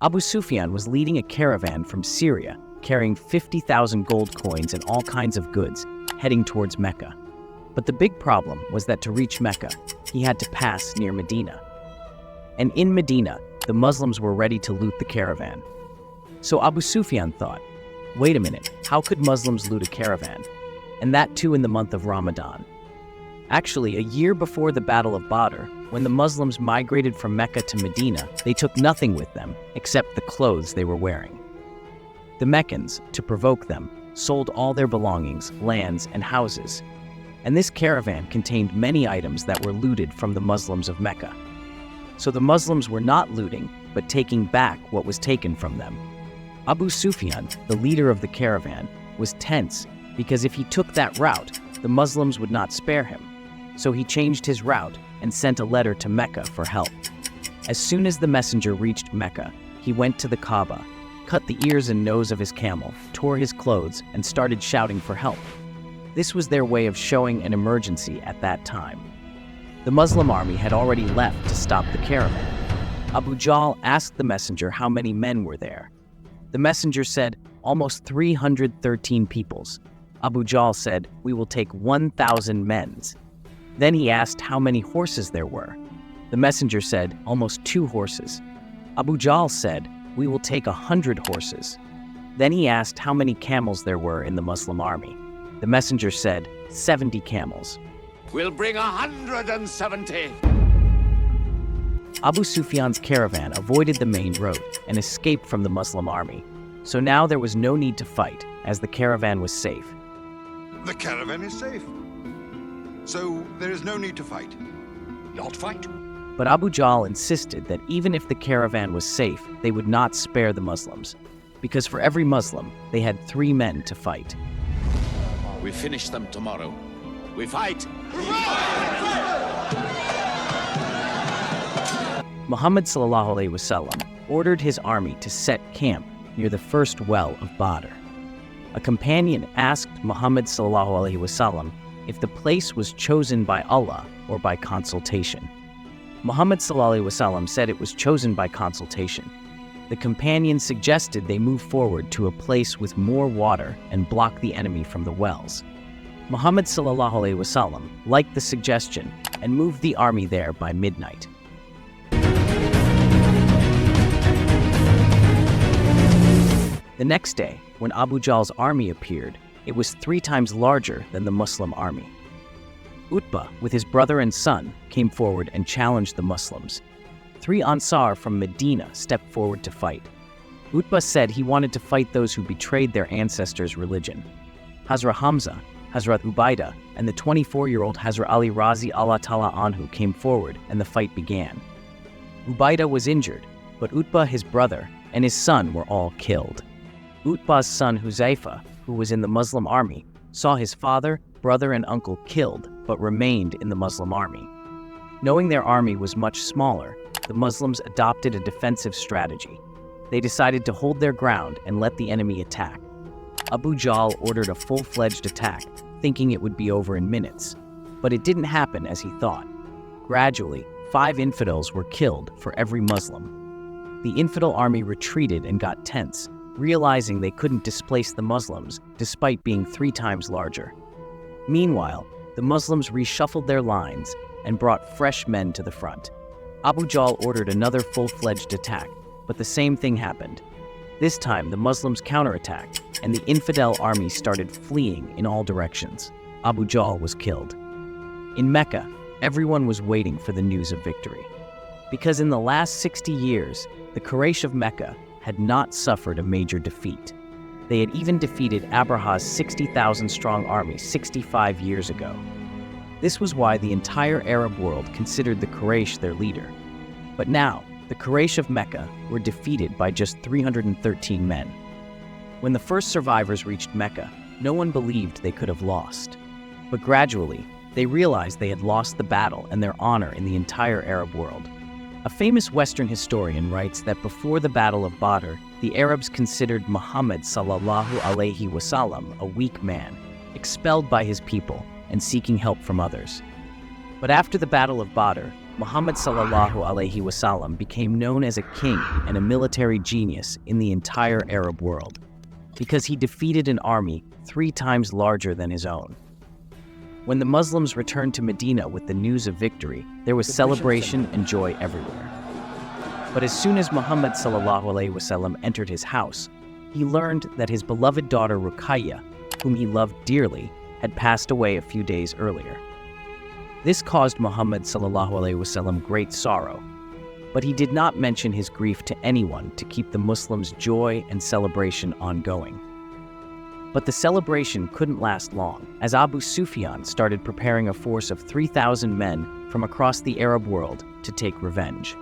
Abu Sufyan was leading a caravan from Syria, carrying 50,000 gold coins and all kinds of goods, heading towards Mecca. But the big problem was that to reach Mecca, he had to pass near Medina. And in Medina, the Muslims were ready to loot the caravan. So Abu Sufyan thought, wait a minute, how could Muslims loot a caravan? And that too in the month of Ramadan. Actually, a year before the Battle of Badr, when the Muslims migrated from Mecca to Medina, they took nothing with them except the clothes they were wearing. The Meccans, to provoke them, sold all their belongings, lands, and houses. And this caravan contained many items that were looted from the Muslims of Mecca. So the Muslims were not looting, but taking back what was taken from them. Abu Sufyan, the leader of the caravan, was tense because if he took that route, the Muslims would not spare him. So he changed his route and sent a letter to Mecca for help. As soon as the messenger reached Mecca, he went to the Kaaba, cut the ears and nose of his camel, tore his clothes, and started shouting for help. This was their way of showing an emergency at that time. The Muslim army had already left to stop the caravan. Abu Jahl asked the messenger how many men were there. The messenger said, almost 313 peoples. Abu Jahl said, we will take 1,000 men. Then he asked how many horses there were. The messenger said, almost 2 horses. Abu Jahl said, we will take 100 horses. Then he asked how many camels there were in the Muslim army. The messenger said, 70 camels. We'll bring 170. Abu Sufyan's caravan avoided the main road and escaped from the Muslim army. So now there was no need to fight, as the caravan was safe. The caravan is safe. So there is no need to fight. Not fight. But Abu Jahl insisted that even if the caravan was safe, they would not spare the Muslims, because for every Muslim, they had 3 men to fight. We finish them tomorrow. We fight! Muhammad sallallahu alaihi wasallam ordered his army to set camp near the first well of Badr. A companion asked Muhammad sallallahu alaihi wasallam if the place was chosen by Allah or by consultation. Muhammad sallallahu alaihi wasallam said it was chosen by consultation. The companion suggested they move forward to a place with more water and block the enemy from the wells. Muhammad sallallahu alaihi wasallam liked the suggestion and moved the army there by midnight. The next day, when Abu Jahl's army appeared, it was 3 times larger than the Muslim army. Utbah, with his brother and son, came forward and challenged the Muslims. 3 Ansar from Medina stepped forward to fight. Utbah said he wanted to fight those who betrayed their ancestors' religion. Hazrat Hamza, Hazrat Ubaidah, and the 24-year-old Hazrat Ali Razi Allah Ta'ala Anhu came forward and the fight began. Ubaidah was injured, but Utbah, his brother, and his son were all killed. Utbah's son Huzaifa, who was in the Muslim army, saw his father, brother, and uncle killed, but remained in the Muslim army. Knowing their army was much smaller, the Muslims adopted a defensive strategy. They decided to hold their ground and let the enemy attack. Abu Jahl ordered a full-fledged attack, thinking it would be over in minutes. But it didn't happen as he thought. Gradually, 5 infidels were killed for every Muslim. The infidel army retreated and got tense, realizing they couldn't displace the Muslims despite being 3 times larger. Meanwhile, the Muslims reshuffled their lines and brought fresh men to the front. Abu Jahl ordered another full-fledged attack, but the same thing happened. This time, the Muslims counterattacked, and the infidel army started fleeing in all directions. Abu Jahl was killed. In Mecca, everyone was waiting for the news of victory. Because in the last 60 years, the Quraysh of Mecca had not suffered a major defeat. They had even defeated Abraha's 60,000-strong army 65 years ago. This was why the entire Arab world considered the Quraysh their leader. But now, the Quraysh of Mecca were defeated by just 313 men. When the first survivors reached Mecca, no one believed they could have lost. But gradually, they realized they had lost the battle and their honor in the entire Arab world. A famous Western historian writes that before the Battle of Badr, the Arabs considered Muhammad sallallahu alaihi wasallam a weak man, expelled by his people and seeking help from others. But after the Battle of Badr, Muhammad sallallahu alaihi wasallam became known as a king and a military genius in the entire Arab world because he defeated an army 3 times larger than his own. When the Muslims returned to Medina with the news of victory, there was celebration and joy everywhere. But as soon as Muhammad sallallahu alaihi wasallam entered his house, he learned that his beloved daughter Ruqayya, whom he loved dearly, had passed away a few days earlier. This caused Muhammad sallallahu alaihi wasallam great sorrow, but he did not mention his grief to anyone to keep the Muslims' joy and celebration ongoing. But the celebration couldn't last long, as Abu Sufyan started preparing a force of 3,000 men from across the Arab world to take revenge.